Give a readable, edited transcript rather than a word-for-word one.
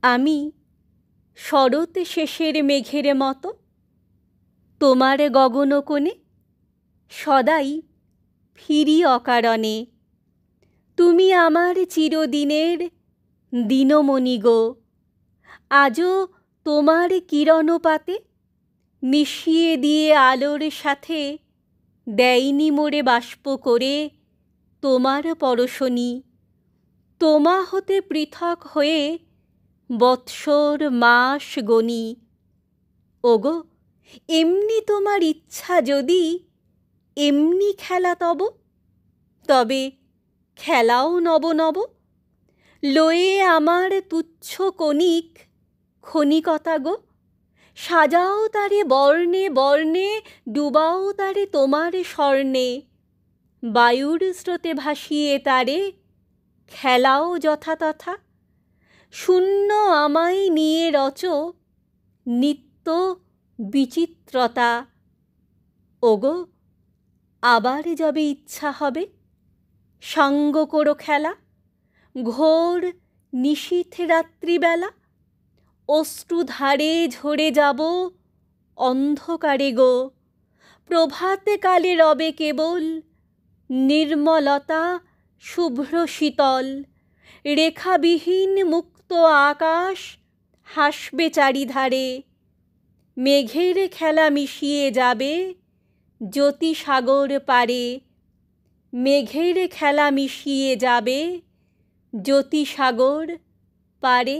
আমি শরৎ শেষের মেঘের মতো তোমার গগনকোণে সদাই ফিরি অকারণে। তুমি আমার চিরদিনের দিনমণি গো, আজও তোমার কিরণপাতে মিশিয়ে দিয়ে আলোর সাথে দেয়নি মোরে বাষ্প করে তোমার পরশনি। তোমা হতে পৃথক হয়ে বৎসর মাস গণি। ওগো, এমনি তোমার ইচ্ছা যদি, এমনি খেলা তব, তবে খেলাও নব নব। লয়ে আমার তুচ্ছ কণিক ক্ষণিকতা গো, সাজাও তারে বর্ণে বর্ণে, ডুবাও তারে তোমার স্বর্ণে। বায়ুর স্রোতে ভাসিয়ে তারে খেলাও যথাতথা। শূন্য আমায় নিয়ে রচ নিত্য বিচিত্রতা। ওগো, আবার যবে ইচ্ছা হবে, সাঙ্গ করো খেলা। ঘোর নিশীথ রাত্রিবেলা অশ্রুধারে ঝরে যাব অন্ধকারে গো। প্রভাতে কালে রবে কেবল নির্মলতা শুভ্র শীতল। রেখাবিহীন মুক্ত আকাশ হাসবে চারিধারে। মেঘের খেলা মিশিয়ে যাবে জ্যোতিসাগর পারে। মেঘের খেলা মিশিয়ে যাবে জ্যোতিসাগর পারে।